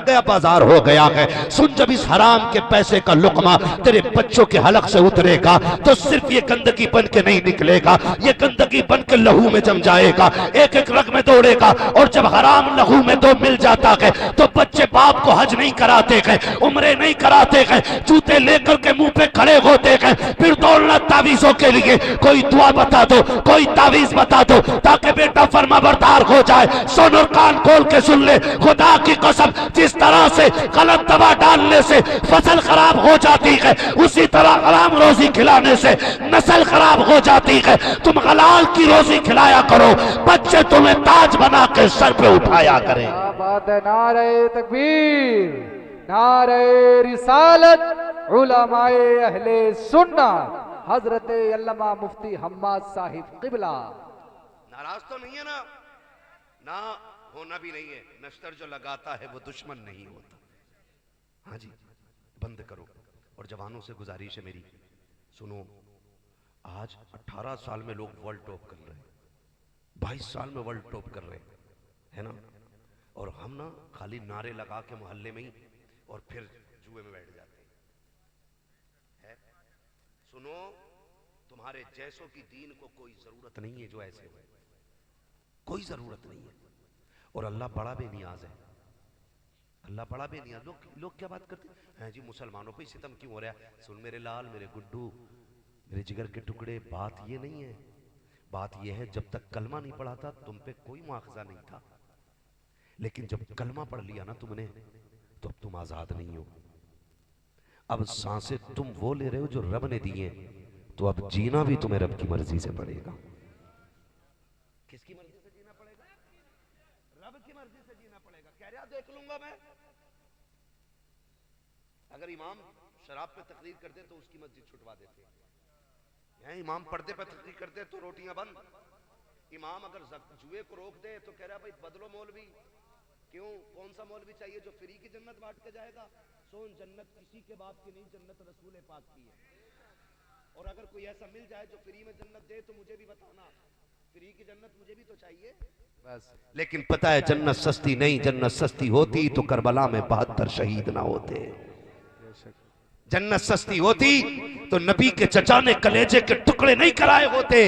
गया बाजार हो गया है। सुन, जब इस हराम के पैसे का लुकमा तेरे बच्चों के हलक से उतरेगा तो सिर्फ ये गंदगी बन के नहीं निकलेगा, ये गंदगी बन के लहू में जम जाएगा, एक एक रग में दौड़ेगा। और जब हराम लहू में तो मिल जाता है तो बच्चे बाप को हज नहीं कराते हैं, उम्रे नहीं कराते हैं, जूते लेकर के मुंह पे खड़े होते हैं, फिर दौड़ना तावीजों के लिए। कोई दुआ बता दो, कोई तावीज बता दो ताकि बेटा फर्माबरदार हो जाए। सुन और कान खोल के सुन ले, खुदा की कसम, जिस तरह से गलत दवा डालने से फसल खराब हो जाती है, उसी तरह हराम रोजी खिलाने से नस्ल खराब हो जाती है। तुम हलाल की रोजी खिलाया करो, बच्चे तुम्हें ताज बना के सर पे उठाया करें। बात है, नारे तकबीर, नारे रिसालत, उलमाए अहले सुन्नत, हजरत अल्लामा मुफ्ती हम्माद साहिब किबला। नाराज तो नहीं है ना? ना होना भी नहीं है। नश्तर जो लगाता है वो दुश्मन नहीं होता। हाँ जी, बंद करो। और जवानों से गुजारिश है मेरी, सुनो, आज 18 साल में लोग वर्ल्ड टॉप कर रहे हैं, 22 साल में वर्ल्ड टॉप कर रहे हैं, है ना? और हम ना खाली नारे लगा के मोहल्ले में ही और फिर जुए में बैठ जाते हैं। सुनो, तुम्हारे जैसों की दीन को कोई जरूरत नहीं है जो ऐसे हो, कोई जरूरत नहीं है। और अल्लाह बड़ा बेनियाज है, अल्लाह बड़ा बेनियाज। लोग क्या बात करते हैं जी, मुसलमानों पे सितम क्यों हो रहा है? सुन मेरे लाल, मेरे गुड्डू, मेरे जिगर के टुकड़े, बात ये नहीं है। बात ये है, जब तक कलमा नहीं पढ़ा था तुम पे कोई मुआखजा नहीं था, लेकिन जब कलमा पढ़ लिया ना तुमने, तो अब तुम आजाद नहीं हो। अब सांसें तुम वो ले रहे हो जो रब ने दिए, तो अब जीना भी तुम्हें रब की मर्जी से पड़ेगा। किसकी मर्जी से जीना पड़ेगा? रब की मर्जी से जीना पड़ेगा। कह रहा देख लूंगा मैं। अगर इमाम शराब पे तकरीर कर दे तो उसकी मस्जिद छुटवा देते हैं। यहाँ इमाम पर्दे पे तकरीर कर दे तो रोटियां बंद। इमाम अगर जुए को रोक दे तो कह रहा भाई बदलो मौलवी। क्यों? कौन सा मौलवी चाहिए जो फ्री की जन्नत बांट के जाएगा? सोन, जन्नत किसी के बाप की नहीं, जन्नत रसूल पाक की है। और अगर कोई ऐसा मिल जाए जो फ्री में जन्नत दे तो मुझे भी बताना, फ्री की जन्नत मुझे भी तो चाहिए बस। लेकिन पता है जन्नत सस्ती नहीं, जन्नत सस्ती होती तो करबला में 72 शहीद ना होते। जन्नत सस्ती होती तो नबी के चचा ने कलेजे के टुकड़े नहीं कराए होते।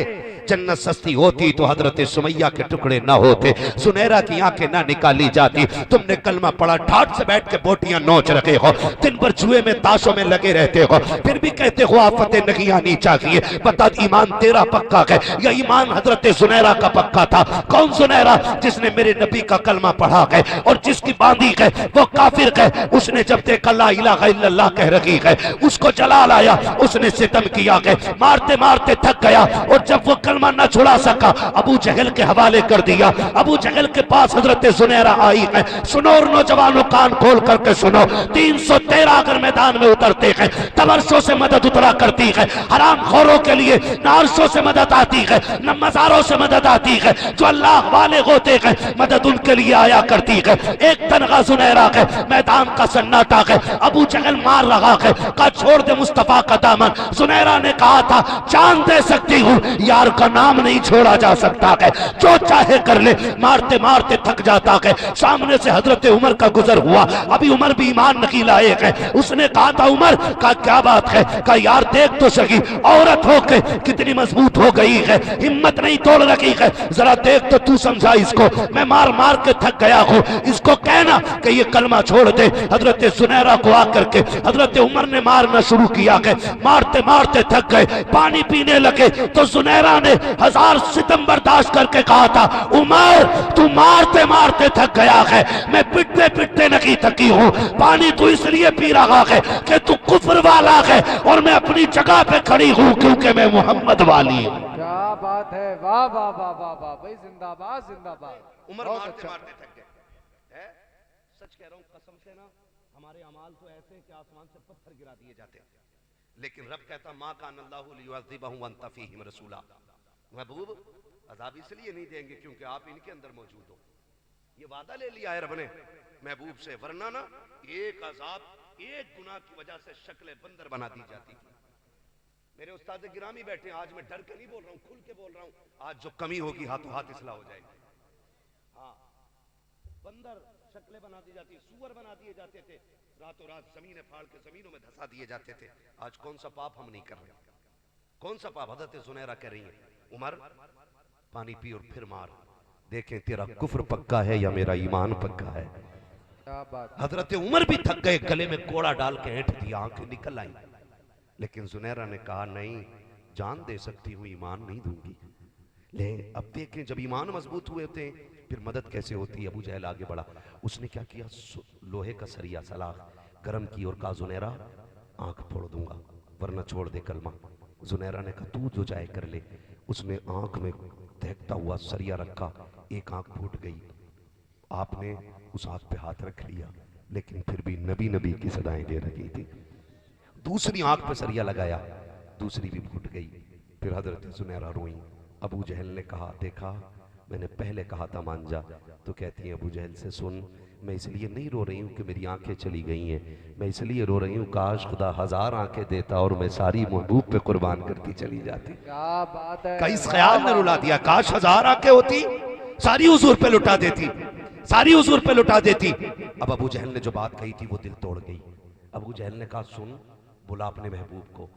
जन्नत सस्ती होती तो हजरत सुमैया के टुकड़े ना होते, सुनहरा की आंखें ना निकाली जाती। तुमने कलमा पढ़ा, ठाट से बैठ के बोटियां नोच रखे हो, दिन भर जुए में ताशों में लगे रहते हो, फिर भी कहते हो आफतें नहीं आनी चाहिए। बता, ईमान तेरा पक्का है या ईमान हजरत सुनहरा का पक्का था? कौन सुनहरा? जिसने मेरे नबी का कलमा पढ़ा है और जिसकी बांधी है वो काफिर है। उसने जब देखा ला इलाहा इल्लल्लाह कह रही है, उसको जलाल आया, उसने सितम किया है, मारते मारते थक गया। और जब वो कलमा न छुड़ा सका, अबू जहल के हवाले कर दिया। अबू जहल के पास हजरत सुनहरा आई है। सुनो और नौजवानों, कान खोल करके सुनो, 313 अगर मैदान में उतरते हैं, तबरशों से मदद उतरा करती है। हराम खोरों के लिए न अर्शों से मदद आती है, न मज़ारों से मदद आती है। जो अल्लाह वाले होते हैं, मदद उनके लिए आया करती है। एक तनखा सुनहरा है, मैदान का सन्नाटा है, अबू जहल मार रहा है, का छोड़ दे मुस्तफा का दामन। सुनहरा ने कहा था जान दे सकती हूँ, यार का नाम नहीं छोड़ा जा सकता है, जो चाहे कर ले। मारते मारते थक जाता है। सामने से हजरत उमर का गुजर हुआ, अभी उमर भी ईमान नहीं लाए हैं। उसने कहा था उमर का क्या बात है? का यार देख तो सही, औरत होके कितनी मजबूत हो गई है, हिम्मत नहीं तोड़ रखी है, जरा देख तो तू समझा इसको, मैं मार मार के थक गया हूँ, इसको कहना कि ये कलमा छोड़ दे। हजरत सुनहरा को आकर के हजरत उमर ने मारना शुरू किया है। मारते मारते थक गए, पानी पीने लगे तो सुनहरा ने 1000 सितम बर्दाश्त करके कहा था उमर तू मारते मारते थक गया है, मैं पिटते पिटते नहीं थकी हूँ। पानी तू इसलिए पी रहा है कि तू कुफ्र वाला है और मैं अपनी जगह पे खड़ी हूँ क्योंकि मैं मोहम्मद वाली हूँ। क्या बात है, वाह वाह वाह वाह वाह भाई, जिंदाबाद जिंदाबाद। उमर मारते मारते थक गए। सच कह रहा हूँ कसम से ना, हमारे अमाल तो ऐसे कि आसमान से पत्थर गिरा दिए जाते हैं, लेकिन रब कहता माँ कान अल्लाहु लियुअज़्ज़िबहुम व अंत फ़ीहिम रसूला। महबूब अज़ाब इसलिए नहीं देंगे क्योंकि आप इनके अंदर मौजूद हो। ये वादा ले लिया है रब ने महबूब से, वरना ना एक अज़ाब, एक गुनाह की वजह से शक्ल बंदर बना दी जाती थी। मेरे उस्ताद गिरामी बैठे, आज मैं डर के नहीं बोल रहा हूँ, खुल के बोल रहा हूँ। आज जो कमी होगी हाथों हाथ इसलाह हो जाएगी। हाँ, बंदर शक्लें बना दी जाती, सूअर बना दिए जाते थे, रातों रात जमीनें फाड़ के जमीनों में धसा दिए जाते थे। आज कौन सा पाप हम नहीं कर रहे? कौन सा पाप? हजरत जुनैरा कह रही है, उमर पानी पी और फिर मार, देखें तेरा कुफ्र पक्का है या मेरा ईमान पक्का है। क्या बात। हजरत उमर भी थक गए, गले में कोड़ा डाल के ऐंठ दिया, आंखें निकल आई, लेकिन जुनैरा ने कहा नहीं, जान दे सकती हूँ, ईमान नहीं दूंगी। ले अब देखें, जब ईमान मजबूत हुए थे फिर मदद कैसे होती है। अबू जहल आगे बढ़ा, उसने क्या किया, लोहे का सरिया सलाख गर्म की और कहा जुनैरा आंख फोड़ दूंगा वरना छोड़ दे कलमा। जुनैरा ने कहा तू जो चाहे कर ले। उसने आंख में दहकता हुआ सरिया रखा, एक आंख फूट गई। आपने उस आंख पे हाथ रख लिया, लेकिन फिर भी नबी नबी की सदाएं दे रही थी। दूसरी आंख पे सरिया लगाया, दूसरी भी फूट गई। फिर हजरत जुनैरा रोई। अबू जहल ने कहा देखा मैंने पहले कहा था मान जा। तो कहती है अबू जहल से सुन, मैं इसलिए नहीं रो रही हूँ कि मेरी आंखें चली गई हैं, मैं इसलिए रो रही हूँ काश खुदा 1000 आंखें देता और मैं सारी महबूब पे कुर्बान करती चली जाती। क्या बात है। का इस ख्याल ने रुला दिया, काश 1000 आंखें होती सारी हुजूर पे लुटा देती, सारी हुजूर पे लुटा देती। अब अबू जहल ने जो बात कही थी वो दिल तोड़ गई। अबू जहल ने कहा सुन, बुला अपने महबूब को,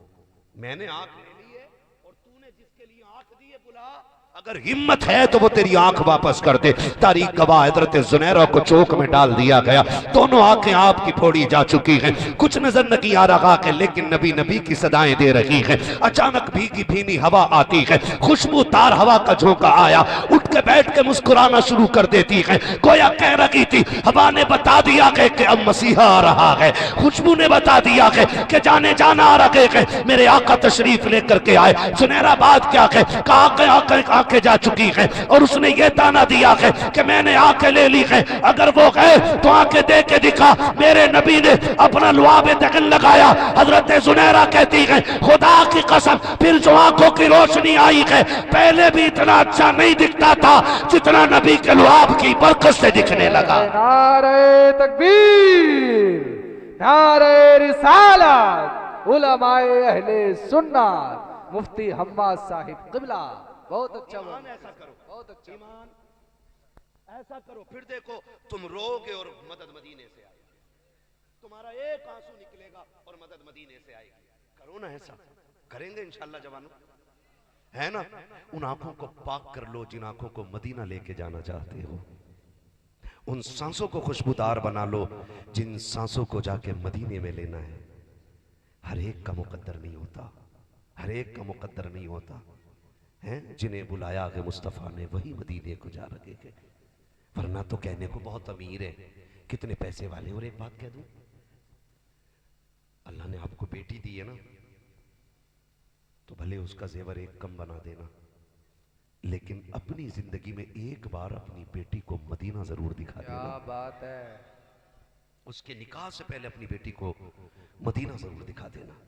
मैंने आंख ले ली है और तूने जिसके लिए आंख दी है बुला, अगर हिम्मत है तो वो तेरी आंख वापस कर दे। तारीख गवाह हजरत जुनैरा को चौक में डाल दिया गया, दोनों आंखें आपकी फोड़ी जा चुकी हैं, कुछ नजर नहीं आ रहा है, लेकिन नबी नबी की सदाएं दे रही हैं। अचानक भीगी भीनी हवा आती है, खुशबूदार हवा का झोंका आया, उठ के बैठ के मुस्कुराना शुरू कर देती है। गोया कह रही थी, हवा ने बता दिया है कि अब मसीहा आ रहा है, खुशबू ने बता दिया है कि जाने जाना आ रहे हैं, मेरे आका तशरीफ लेकर के आए। जुनैरा बात क्या है, कहा आंखें जा चुकी हैं, और उसने ये ताना दिया है कि मैंने आंखें ले ली हैं, अगर वो है तो आंखें दे के दिखा। मेरे नबी ने अपना लुआब दगन लगाया। हजरत जुनैरा कहती है खुदा की कसम, फिर जो आंखों की रोशनी आई है, पहले भी इतना अच्छा नहीं दिखता था जितना नबी के लुआब की बरकत से दिखने लगा। नारे तकबीर, नारे रिसालत, उलमाए अहले सुन्नत, मुफ्ती हम्माद साहिब किबला। बहुत अच्छा, ईमान ऐसा करो, बहुत अच्छा। ईमान ऐसा करो, फिर देखो तुम रोगे और मदद मदीने से आएगी, तुम्हारा एक आंसू निकलेगा और मदद मदीने से आएगी। करो ना ऐसा, करेंगे इंशाल्लाह जवानों, है ना। उन आंखों को पाक कर लो जिन आंखों को मदीना लेके जाना चाहते हो, उन सांसों को खुशबूदार बना लो जिन सांसों को जाके मदीने में लेना है। हर एक का मुकद्दर नहीं होता, हर एक का मुकद्दर नहीं होता है। जिन्हें बुलाया है मुस्तफ़ा ने वही मदीने को जा रहे हैं, वरना तो कहने को बहुत अमीर है, कितने पैसे वाले। और एक बात कह दूं, अल्लाह ने आपको बेटी दी है ना, तो भले उसका जेवर एक कम बना देना, लेकिन अपनी जिंदगी में एक बार अपनी बेटी को मदीना जरूर दिखा देना। क्या बात है। उसके निकाह से पहले अपनी बेटी को मदीना जरूर दिखा देना।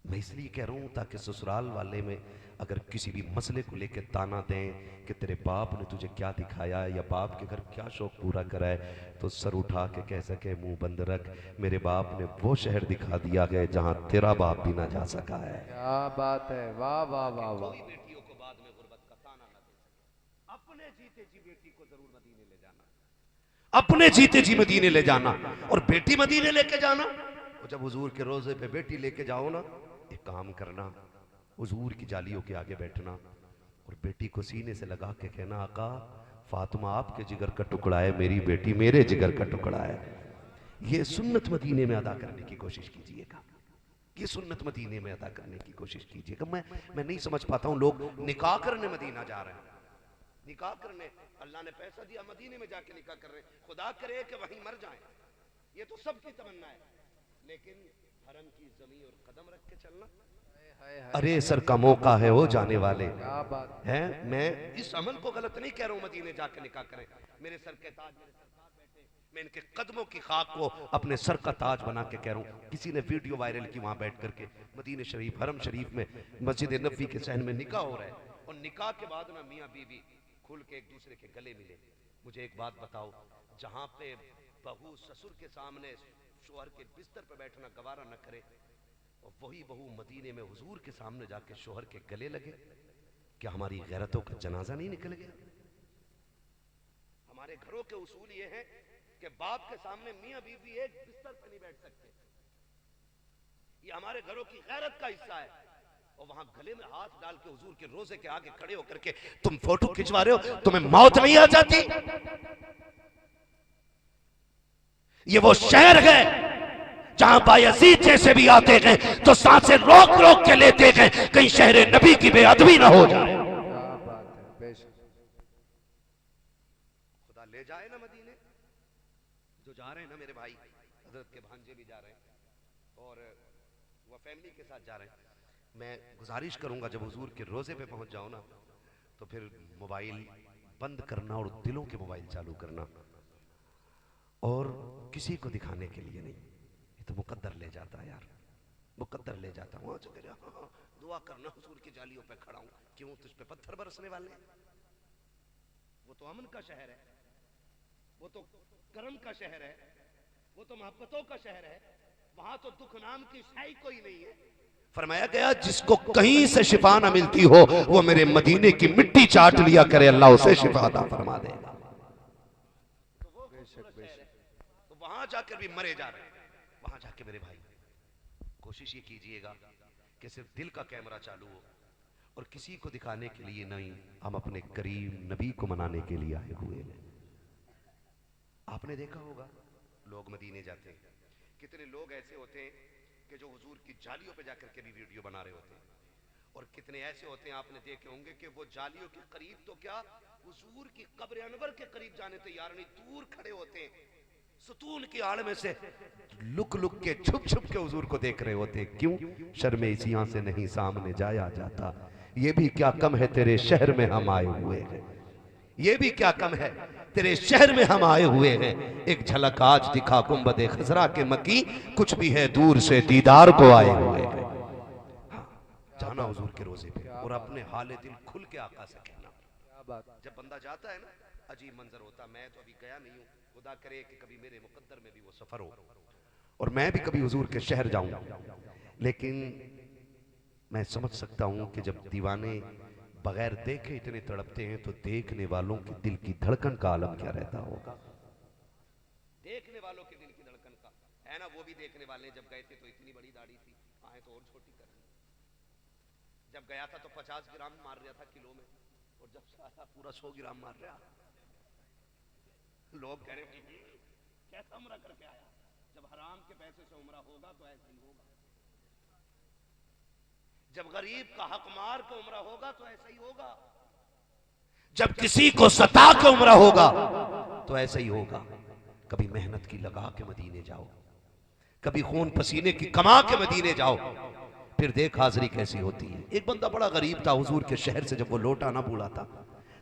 मैं इसलिए कह रहा हूं ताकि ससुराल वाले में अगर किसी भी मसले को लेकर ताना दें कि तेरे बाप ने तुझे क्या दिखाया या बाप के घर क्या शौक पूरा करा है, तो सर उठा के कह सके मुंह बंद रख, मेरे बाप ने वो शहर दिखा दिया है जहां तेरा बाप भी ना जा सका है। क्या बात है, वाह वाह वाह वाह। कोई बेटियों को बाद में गुर्बत का ताना ना दे सके। अपने जीते जी बेटी को जरूर मदीने ले जाना, अपने जीते जी मदीने ले जाना। और बेटी मदीने लेके जाना, और जब हुजूर के रोजे पे बेटी लेके जाओ ना, एक काम करना, हुजूर की जालियों के आगे बैठना और बेटी को सीने से लगा के कहना आका फातिमा आपके जिगर का टुकड़ा है, मेरी बेटी मेरे जिगर का टुकड़ा है। ये सुन्नत मदीने में अदा करने की कोशिश कीजिएगा, ये सुन्नत मदीने में अदा करने की कोशिश कीजिएगा। मैं नहीं समझ पाता हूं, लोग निकाह करने मदीना जा रहे हैं, निकाह करने, अल्लाह ने पैसा दिया मदीने में जाके निकाह कर रहे हैं, खुदा करे कि वहीं मर जाएं, ये तो सबकी तमन्ना है, लेकिन हरम की जमीन और कदम रख के चलना, अरे सर का मौका है हो जाने वाले। क्या बात है, मैं इस अमल को गलत नहीं कह रहा हूं, मदीने जाके निकाह करें, मेरे सर के ताज मेरे सरकार बैठे, मैं इनके कदमों की खाक को अपने सर का ताज बना के कह रहा हूं। किसी ने वीडियो वायरल की वहां बैठ करके मदीने शरीफ हरम शरीफ में मस्जिद नबवी के सहन में निकाह हो रहा है, और निकाह के बाद ना मियाँ बीवी खुल के एक दूसरे के गले मिले। मुझे एक बात बताओ, जहां पे बहू ससुर के सामने शोहर के बिस्तर पर बैठना गवारा न करे, और वही बहू मदीने में हुजूर के सामने जाके शोहर के गले लगे, क्या हमारी गैरतों का जनाजा नहीं निकल गया? हमारे घरों के उसूल ये हैं कि बाप के सामने मियां बीवी एक बिस्तर पर नहीं बैठ सकते। ये हमारे घरों की गैरत का हिस्सा है। और वहां गले में हाथ डाल के हुजूर के रोजे के आगे खड़े होकर के तुम फोटो खिंचवा रहे हो, तुम्हें मौत नहीं आ जाती? ये वो शहर है जहां बायजीद जैसे भी आते हैं तो सांसें रोक रोक के लेते हैं, कहीं शहर नबी की बेअदबी ना हो जाए। क्या बात है, बेशक। खुदा ले जाए ना मदीने। जो जा रहे हैं ना मेरे भाई, हजरत के भांजे भी जा रहे हैं और वह फैमिली के साथ जा रहे हैं। मैं गुजारिश करूंगा जब हुजूर के रोजे पे पहुंच जाओ ना तो फिर मोबाइल बंद करना और दिलों के मोबाइल चालू करना, और किसी को दिखाने के लिए नहीं। ये तो मुकद्दर ले जाता है यार, मुकद्दर ले जाता हूँ। दुआ करना हुजूर की जालियों पे खड़ा हूं, क्यों तुझ पे पत्थर बरसने वाले हैं? वो तो अमन का शहर है, वो तो करम का शहर है, वो तो मोहब्बतों का शहर है। वहां तो दुख नाम की शाही कोई नहीं है। फरमाया गया जिसको कहीं से शिफा ना मिलती हो वो मेरे मदीने की मिट्टी चाट लिया करे, अल्लाह उसे शिफा अता फरमा देगा। तो वो खूबसूरत शहर है, तो वहां जाकर भी मरे जा रहे हैं। वहां जाके मेरे भाई कोशिश ये कीजिएगा कि सिर्फ दिल का कैमरा चालू हो और किसी को दिखाने के लिए नहीं, हम अपने करीम नबी को मनाने के लिए आए हुए हैं। आपने देखा होगा लोग मदीने जाते हैं, कितने लोग ऐसे होते हैं कि जो हुजूर की जालियों पे जाकर के भी वीडियो बना रहे होते हैं, और कितने ऐसे होते हैं आपने देखे होंगे कि वो जालियों के करीब तो क्या हुजूर की कब्र अनवर के करीब जाने तैयार नहीं, दूर खड़े होते हैं, सुतून की आड़ में से लुक लुक के छुप छुप के हुजूर को देख रहे होते हैं। क्यों? शर्मे इसियां से नहीं सामने जाया जाता, ये भी क्या कम है तेरे शहर में हम आए हुए हैं, ये भी क्या कम है तेरे शहर में हम आए हुए हैं। एक झलक आज दिखा गुंबदे खजरा के मकी, कुछ भी है दूर से दीदार को आए हुए हैं। हाँ, जाना हुजूर के रोजे पे और अपने हाले दिल खुल के आका से कहना। क्या बात। जब बंदा जाता है ना, अजीब मंजर होता। मैं तो अभी गया नहीं हूँ, खुदा करे कि कभी मेरे मुकद्दर में भी वो सफर हो और मैं भी कभी हुजूर के शहर जाऊं। लेकिन मैं समझ सकता हूं कि जब दीवाने बगैर देखे इतने तड़पते हैं तो देखने वालों के दिल की धड़कन का आलम क्या रहता होगा। देखने वालों के दिल की धड़कन का है ना। वो भी देखने वाले जब गए थे तो इतनी बड़ी दाढ़ी थी, आए तो और छोटी कर दी। जब गया था तो 50 ग्राम मार रहा था किलो में, और जब आया पूरा 100 ग्राम मार रहा। लोग कह रहे कैसा उम्रा करके आया। जब हराम के पैसे से उम्रा होगा तो ऐसा ही होगा, जब गरीब का हक मार के उम्रा होगा तो ऐसा ही होगा, जब किसी को सता के उम्रा होगा तो ऐसा ही होगा। कभी मेहनत की लगा के मदीने जाओ, कभी खून पसीने की कमा के मदीने जाओ, फिर देख हाजिरी कैसी होती है। एक बंदा बड़ा गरीब था, हुजूर के शहर से जब वो लौटा ना बूढ़ा था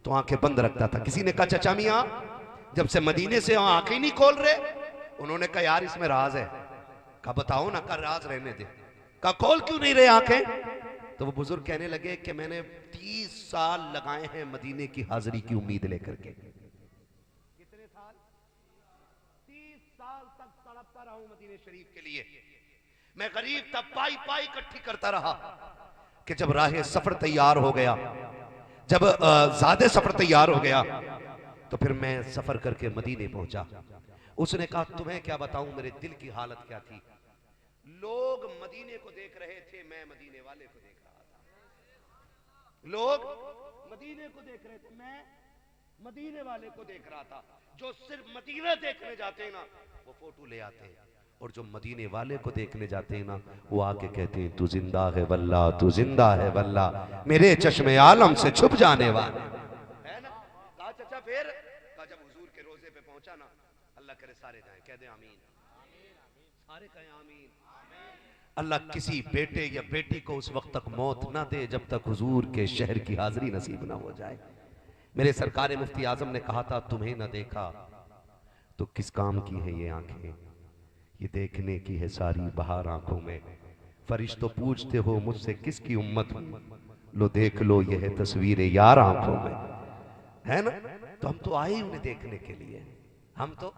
तो आंखें बंद रखता था। किसी ने कहा चचा मियां जब से मदीने से आंखें नहीं खोल रहे। उन्होंने कहा यार इसमें राज है। कहा बताओ ना। कहा राज रहने दे। कहा खोल क्यों नहीं रहे आंखें? तो वो बुजुर्ग कहने लगे कि मैंने 30 साल लगाए हैं मदीने की हाजिरी की उम्मीद लेकर के। कितने साल? 30 साल तक तड़पता रहा हूं मदीने शरीफ के लिए। मैं गरीब था, पाई पाई इकट्ठी करता रहा कि जब राह सफर तैयार हो गया, जब ज्यादा सफर तैयार हो गया तो फिर मैं सफर करके मदीने पहुंचा। उसने कहा तुम्हें क्या बताऊं मेरे दिल की हालत क्या थी। लोग मदीने को देख रहे थे, मैं मदीने वाले को देख रहा था। लोग मदीने को देख रहे थे, मैं मदीने वाले को देख रहा था। जो सिर्फ मदीना देखने जाते हैं ना वो फोटो ले आते हैं, और जो मदीने वाले को देखने जाते हैं ना वो आके कहते हैं तू जिंदा है वल्ला, तू जिंदा है वल्ला, मेरे चश्मे आलम से छुप जाने वाले है ना। कहा चाचा फिर? कहा जब हुजूर के रोजे पे पहुंचा ना, अल्लाह करे सारे जाएं, कह दे आमीन, सारे कहें आमीन। अल्लाह किसी बेटे या बेटी को उस वक्त तक मौत ना दे जब तक हुजूर के शहर की हाजिरी नसीब ना हो जाए। मेरे सरकार मुफ्ती आजम ने कहा था तुम्हें ना देखा तो किस काम की है ये आंखें, ये देखने की है सारी बहार आंखों में। फरिश्तों पूछते हो मुझसे किसकी उम्मत हूं, लो देख लो ये है तस्वीर यार आंखों में, है ना। तो हम तो आए उन्हें देखने के लिए, हम तो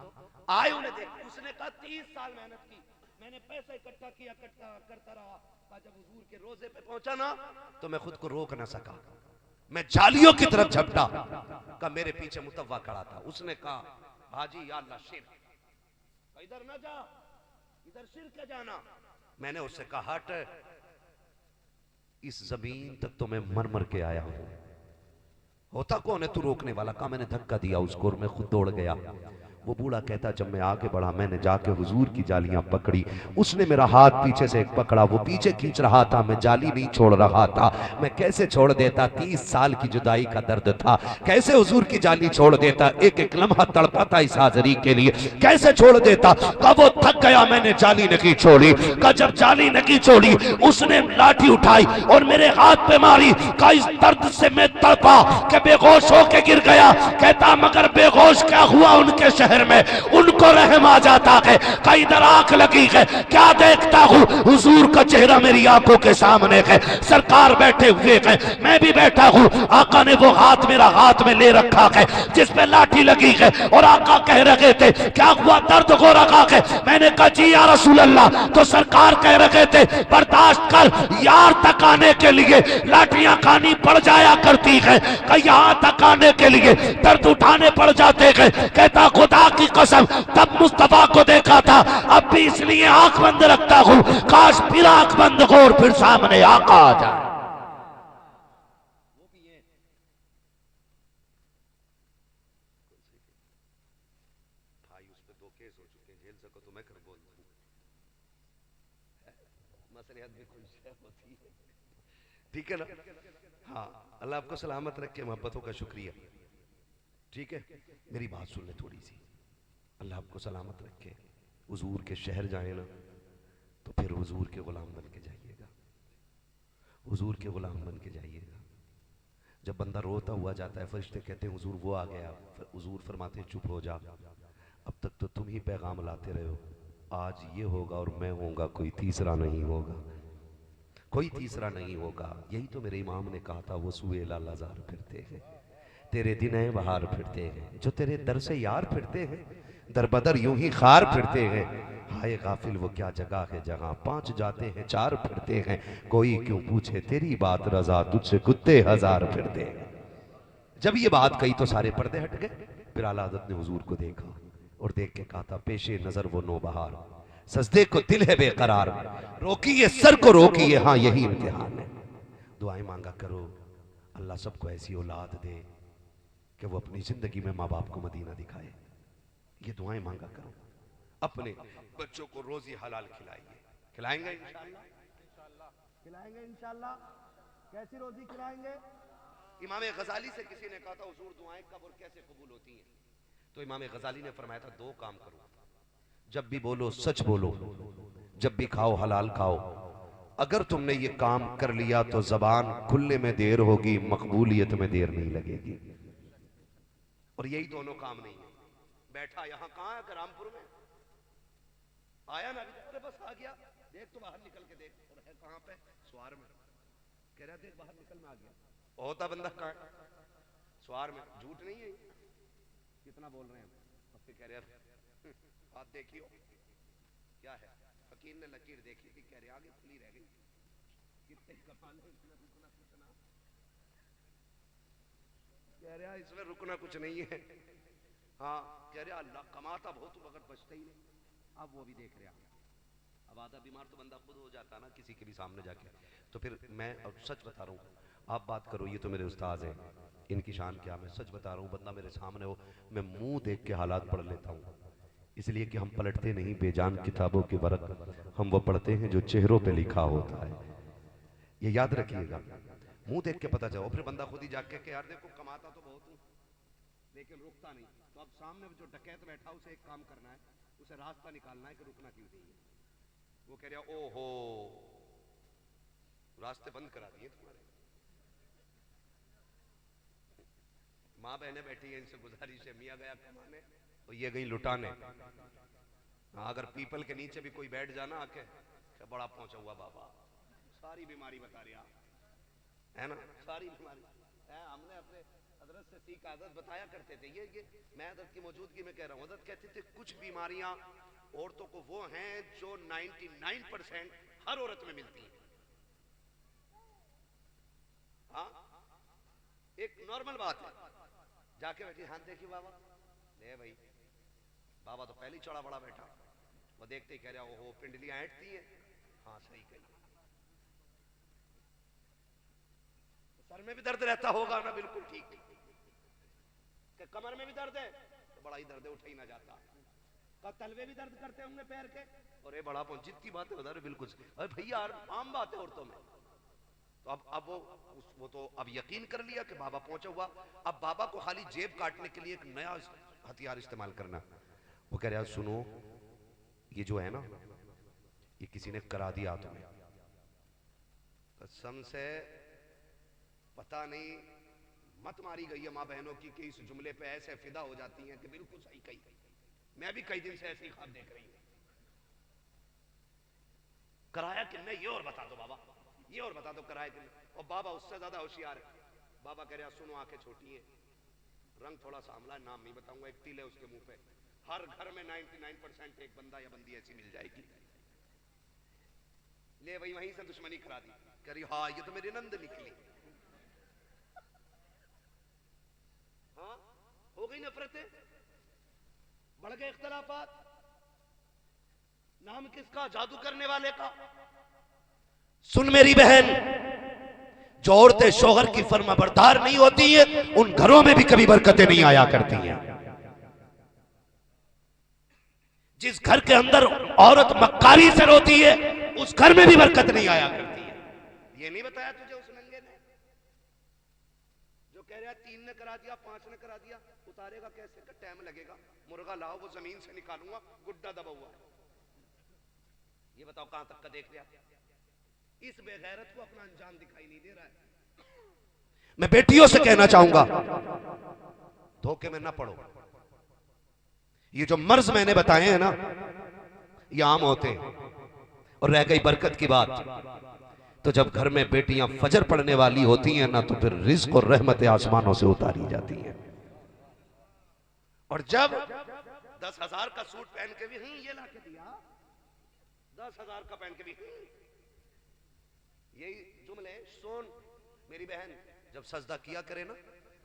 आए उन्हें देख। उसने कहा 30 साल मेहनत की, मैंने पैसा इकट्ठा किया, इकट्ठा करता रहा। जब हुजूर के रोजे पे पहुंचा ना तो मैं खुद को रोक ना सका। मैं जालियों की तरफ झपटा का मेरे पीछे मुतव्वा खड़ा था। उसने कहा भाजी या अल्लाह शिर, इधर ना जा, इधर शिर क्या जाना। मैंने उससे कहा हट, इस जमीन तक तो मैं मर मर के आया हूं, होता कौन है तू रोकने वाला। कहा मैंने धक्का दिया उसको और मैं खुद दौड़ गया। वो बूढ़ा कहता जब मैं आगे बढ़ा मैंने जाके हुजूर की जालियां पकड़ी, उसने मेरा हाथ पीछे से एक पकड़ा, वो पीछे खींच रहा था, मैं जाली नहीं छोड़ रहा था। मैं कैसे छोड़ देता, 30 साल की जुदाई का दर्द था, कैसे हुजूर की जाली छोड़ देता, एक एक लम्हा तड़पा था इस हाजिरी के लिए, कैसे छोड़ देता। कब वो थक गया मैंने जाली नहीं छोड़ी। का जब जाली नहीं छोड़ी उसने लाठी उठाई और मेरे हाथ पे मारी। का इस दर्द से मैं तड़पा कि बेहोश होके गिर गया। कहता मगर बेहोश क्या हुआ उनके शहर में, उनको रहम आ जाता है। कई इधर आंख लगी है, क्या देखता हूँ, हुजूर का चेहरा मेरी आंखों के सामने है, सरकार बैठे हुए हैं, मैं भी बैठा हूँ। आका ने वो हाथ मेरा हाथ में ले रखा है जिस पे लाठी लगी है और आका कह रहे थे क्या हुआ, दर्द हो रखा है। मैंने कहा जी या रसूल अल्लाह। तो सरकार कह रहे थे बर्दाश्त कर, यार तक आने के लिए लाठियां खानी पड़ जाया करती है, यहाँ तक आने के लिए दर्द उठाने पड़ जाते हैं। कहता खुदा की कसम तब मुस्तफा को देखा था, अब भी इसलिए आंख बंद रखता हूं, काश फिर आंख बंद हो और फिर सामने आका आ जाए। भाई उस पे 2 केस हो चुके हैं, झेल सको तो मैं कर बोल दूं, मसलियत में कोई शय होती है, ठीक है ना। हाँ अल्लाह आपको सलामत रखे, मोहब्बतों का शुक्रिया, ठीक है। मेरी बात सुन ले थोड़ी सी, अल्लाह आपको सलामत रखे। हुजूर के शहर जाए ना तो फिर हुजूर के गुलाम बन के जाइएगा, हुजूर के गुलाम बन के जाइएगा। जब बंदा रोता हुआ जाता है फरिश्ते कहते हैं हुजूर वो आ गया, हुजूर फरमाते हैं चुप हो जा, अब तक तो तुम ही पैगाम लाते रहे हो, आज ये होगा और मैं होऊंगा, कोई तीसरा नहीं होगा, कोई तीसरा नहीं होगा। यही तो मेरे इमाम ने कहा था, वो सुए लालाजार फिरते हैं, तेरे दिन है बहार फिरते हैं, जो तेरे दर से यार फिरते हैं, दर बदर यूं ही खार फिरते हैं। हाय गाफिल वो क्या जगह है जहां 5 जाते हैं 4 फिरते हैं, कोई क्यों पूछे तेरी बात रजा, तुझसे कुत्ते 1000 फिरते हैं। जब ये बात कही तो सारे पर्दे हट गए। फिर आला हज़रत ने हुजूर को देखा और देख के कहा था पेशे नजर वो नौबहार, सजदे को दिल है बेकरार, रोकिए सर को रोकिए, हाँ यही इम्तिहान है। दुआएं मांगा करो, अल्लाह सबको ऐसी औलाद दे कि वो अपनी जिंदगी में माँ बाप को मदीना दिखाए। ये दुआएं मांगा करो, अपने बच्चों को रोजी हलाल खिलाइए। खिलाएंगे इंशाअल्लाह, खिलाएंगे इंशाअल्लाह। कैसी रोजी खिलाएंगे? इमाम गजाली से किसी ने कहा था हुजूर दुआएं कब और कैसे कबूल होती हैं, तो इमाम गजाली ने फरमाया था 2 काम करो, जब भी बोलो सच बोलो, जब भी खाओ हलाल खाओ। अगर तुमने ये काम कर लिया तो जबान खुलने में देर होगी, मकबूलियत में देर नहीं लगेगी। और यही दोनों काम नहीं है। बैठा यहां कहां है, रामपुर में आया ना, अरे बस आ गया, देख तो बाहर निकल के देख, और है कहां पे, स्वार में, कह रहा देख बाहर निकल में आ गया, होता बंदा कहां है, स्वार में, झूठ नहीं है, कितना बोल रहे हैं। अब कह रहे बात देखियो क्या है, फकीर ने लकीर देखी थी, कह रहे आगे खुली रह गई, कितने कमाल है, इसमें रुकना कुछ ना, कह रहा इसमें रुकना कुछ नहीं है। हाँ कह रहे अल्लाह कमाता बहुत मगर बचता ही नहीं। अब वो भी देख रहा, अब आधा बीमार तो बंदा खुद हो जाता ना किसी के भी सामने जाके। तो फिर मैं अब सच बता रहा हूँ, आप बात करो, ये तो मेरे उस्ताद हैं, इनकी शान क्या, मैं सच बता रहा हूँ, बंदा मेरे सामने हो मैं मुंह देख के हालात पढ़ लेता हूँ, इसलिए कि हम पलटते नहीं बेजान किताबों के वर्क, हम वो पढ़ते हैं जो चेहरों पे लिखा होता है, ये याद रखिएगा। मुंह देख के पता चलो, फिर बंदा खुद ही जाके कि यार देखो कमाता तो बहुत हूँ लेकिन रुकता नहीं। तो अब सामने जो डकैत बैठा उसे एक काम करना है, उसे रास्ता निकालना है कि रुकना क्यों चाहिए। वो कह रहा ओहो रास्ते बंद करा दिए तुम्हारे, माँ बहने बैठी है, इनसे गुजारिश है, मियाँ गया कमाने तो ये गई लुटाने। हाँ अगर पीपल के नीचे भी कोई बैठ जाना आके, बड़ा पहुंचा हुआ बाबा, सारी बीमारी बता रहा है ना, सारी बीमारी है। हमने अपने हजरत से सीख आदत बताया करते थे, ये मैं हजरत की मौजूदगी में कह रहा हूँ, हजरत कहते थे कुछ बीमारियां औरतों को वो हैं जो 99% हर औरत में मिलती हैं। हाँ एक नॉर्मल बात है। जाके बैठी, हाथ देखिए बाबा, ले भाई, बाबा तो पहले ही चौड़ा बड़ा बैठा, वो देखते ही कह रहा ओहो पिंडलियां ऐंठती हैं। हाँ सही कही। सर में भी दर्द रहता होगा ना, बिल्कुल ठीक। कि कमर में भी दर्द है तो बड़ा ही दर्द है, उठा ही ना जाता। का तलवे भी दर्द करते होंगे पैर के, अरे बड़ा जितनी बात है उधर बिल्कुल। अरे भैया आम बात है औरतों में। तो अब वो तो अब यकीन कर लिया कि बाबा पहुंचा हुआ। अब बाबा को खाली जेब काटने के लिए एक नया हथियार इस्तेमाल करना। वो कह रहा सुनो, ये जो है ना, ये किसी ने करा दिया तुम्हें, कसम से पता नहीं मत मारी गई है माँ बहनों की कि इस जुमले पे ऐसे फिदा हो जाती हैं कि बिल्कुल सही कही। मैं भी कई दिन से ऐसे ही ख्वाब देख रही हूं। कराया कि नहीं ये और बता दो बाबा, ये और बता दो कराया कि नहीं। और बाबा उससे ज्यादा होशियार है। बाबा कह रहा सुनो, आंखें छोटी है, रंग थोड़ा सामला, नाम नहीं बताऊंगा, एक तिल है उसके मुंह पे। हर घर में 99% एक बंदा या बंदी ऐसी मिल जाएगी। ले भाई वहीं से दुश्मनी करा दी। कह रही हाँ ये तो मेरी नंद निकली। हाँ हो गई नफरतें, बढ़ गए इख्तलाफात। नाम किसका? जादू करने वाले का। सुन मेरी बहन, जो औरतें शौहर की फर्माबरदार नहीं होती है उन घरों में भी कभी बरकतें नहीं आया करती हैं। जिस घर के अंदर औरत मक्कारी से रोती है उस घर में भी बरकत नहीं आया करती है। ये नहीं बताया तुझे उस नंगे ने जो कह रहा 3 ने करा दिया, 5 ने करा दिया, उतारेगा कैसे? का टाइम लगेगा। मुर्गा लाओ, वो जमीन से निकालूंगा, गुड्डा दबा हुआ है। ये बताओ कहां तक का देख लिया? इस बेगैरत को अपना अंजाम दिखाई नहीं दे रहा है। मैं बेटियों से कहना चाहूंगा धोखे में ना पड़ो। ये जो मर्ज मैंने बताए हैं ना, ये आम होते हैं। और रह गई बरकत की बात, तो जब घर में बेटियां फजर पढ़ने वाली होती हैं ना, तो फिर रिज्क और रहमत आसमानों से उतारी जाती है। और जब 10,000 का सूट पहन के भी ये ला के दिया, 10,000 का पहन के भी यही जुमले सुन मेरी बहन। जब सजदा किया करे ना,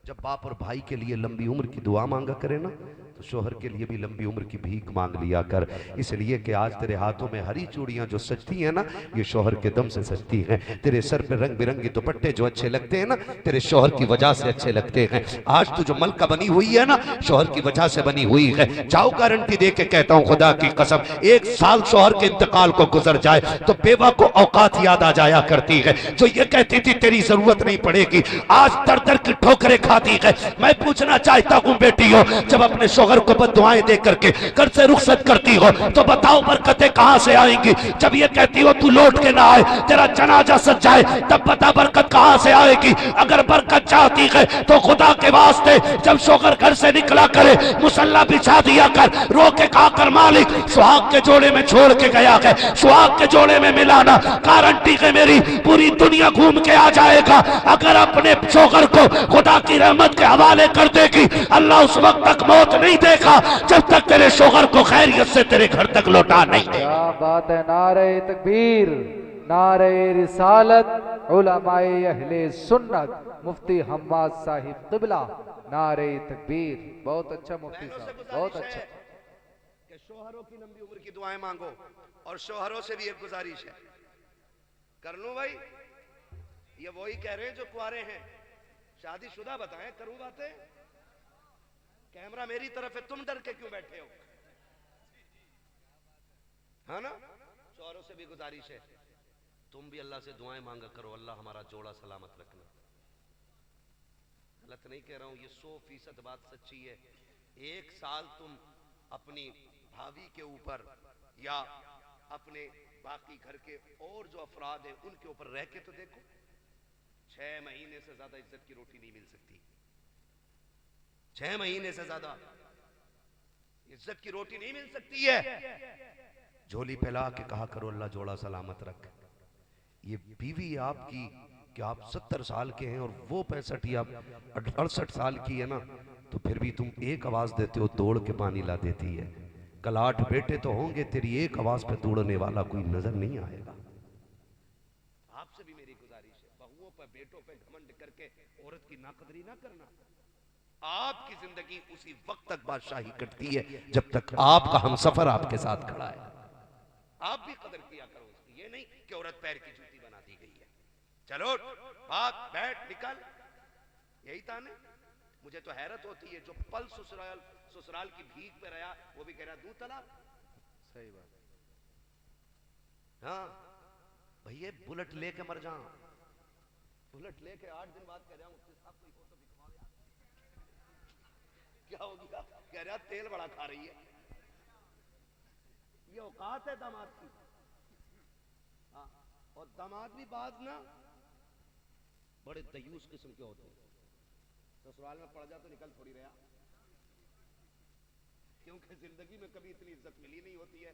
जब बाप और भाई के लिए लंबी उम्र की दुआ मांगा करे ना, तो शोहर के लिए भी लंबी उम्र की भीख मांग लिया कर। इसलिए कि आज तेरे हाथों में हरी चूड़ियां जो सजती हैं ना, ये शोहर के दम से सजती हैं। तेरे सर पे रंग बिरंगी दुपट्टे जो अच्छे लगते हैं ना, तेरे शोहर की वजह से अच्छे लगते हैं। आज तू जो मलका बनी हुई है ना, शोहर की वजह से बनी हुई है। जाओ गारंटी दे के कहता हूं खुदा की कसम, 1 साल शोहर के इंतकाल को गुजर जाए तो बेवा को औकात याद आ जाया करती है। जो ये कहती थी तेरी जरूरत नहीं पड़ेगी, आज दर दर की ठोकरें खाती है। मैं पूछना चाहता हूं बेटियों, जब अपने शोहर को बद्दुआएं दे करके घर से रुखसत करती हो तो बताओ बरकतें कहां से आएंगी? जब ये कहती हो तू लौट के ना आए, तेरा जनाजा सज जाए, तब बता बरकत कहां से आएगी? अगर बरकत चाहती है तो खुदा के वास्ते जब शोहर घर से निकला करे, मुसल्ला बिछा दिया कर, रो के कहा कर मालिक सुहाग के जोड़े में छोड़ के गया है, सुहाग के जोड़े में मिलाना, गारंटी है मेरी पूरी दुनिया घूम के आ जाएगा। अगर अपने शोहर को खुदा की रहमत के हवाले कर देगी, अल्लाह उस वक्त तक मौत नहीं देखा जब तक तेरे शोहर को खैरियत से तेरे घर तक लौटा नहीं दे। क्या बात है। नारे तकबीर, नारे रिसालत, उलमाए अहले सुन्नत, मुफ्ती हम्माद साहिब क़िबला, नारे तकबीर। बहुत अच्छा मुफ्ती साहब, बहुत अच्छा। कि शोहरों की लंबी उम्र की दुआएं मांगो, और शोहरों से भी एक गुजारिश है, कर लूं भाई? ये वही कह रहे हैं जो कुआरे हैं, शादीशुदा बताएं, करूं बातें? कैमरा मेरी तरफ है, तुम डर के क्यों बैठे हो? है ना? शोहरों से भी गुजारिश है, तुम भी अल्लाह से दुआएं मांगा करो, अल्लाह हमारा जोड़ा सलामत रखना। गलत नहीं कह रहा हूं, ये 100% बात सच्ची है। 1 साल तुम अपनी भाभी के ऊपर या अपने बाकी घर के और जो अफराद हैं उनके ऊपर रह के तो देखो, 6 महीने से ज्यादा इज्जत की रोटी नहीं मिल सकती। 6 महीने से ज्यादा इज्जत की रोटी नहीं मिल सकती है। झोली फैला के कहा करो अल्लाह जोड़ा सलामत रख। ये बीवी आपकी कि आप 70 साल के हैं और वो 65 या 68 साल की है ना, तो फिर भी तुम एक आवाज देते हो दौड़ के पानी ला देती है। कल 8 बेटे तो होंगे, तेरी एक आवाज पे दौड़ने वाला कोई नजर नहीं आएगा। आपसे भी मेरी गुजारिश है, बहुओं पर बेटों पे घमंड करके औरत की नाकदरी ना करना। आपकी जिंदगी उसी वक्त तक बादशाही करती है जब तक आपका हमसफर आपके साथ खड़ा है। आप भी कदर किया करो उसकी, ये नहीं कि औरत पैर की जूती बना दी गई है। चलो भाग बैठ निकल, यही ताने। मुझे तो हैरत होती है जो पल ससुराल की भीख पे रहा वो भी कह रहा दूं तलाक। सही बात। हाँ भैया बुलेट लेके मर जा, बुलेट लेके 8 दिन बाद कह रहा मुफ्ती साहब कोई हो तो बिकवाओ यार। क्या हो गया? कह रहा तेल बड़ा खा रही है। ये औकात है दामाद की। हाँ, और दामाद भी बात ना बड़े दयूस किस्म के होते हैं। ससुराल में पड़ जा तो निकल थोड़ी रहा, क्योंकि जिंदगी में कभी इतनी इज्जत मिली नहीं होती है।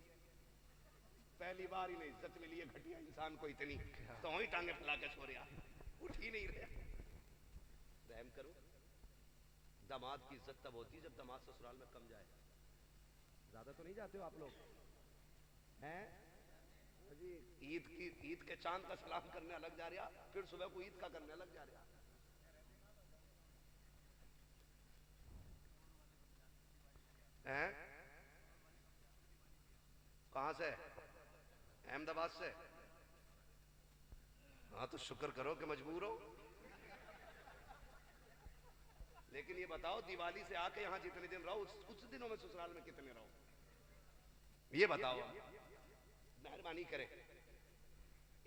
पहली बार ही नहीं इज्जत मिली है घटिया इंसान को इतनी, तो वही टांगे फैला के सो रहा, उठ ही नहीं रहा। रहम करो। दामाद की इज्जत तब होती है जब दामाद ससुराल में कम जाए। ज्यादा तो नहीं जाते हो आप लोग हैं जी? ईद के चांद का सलाम करने अलग जा रहा, फिर सुबह को ईद का करने अलग जा रहा है। कहां से? अहमदाबाद से। हाँ तो शुक्र करो कि मजबूर हो। लेकिन ये बताओ दिवाली से आके यहां जितने दिन रहो उस दिनों में ससुराल में कितने रहो, ये बताओ। मेहरबानी करें,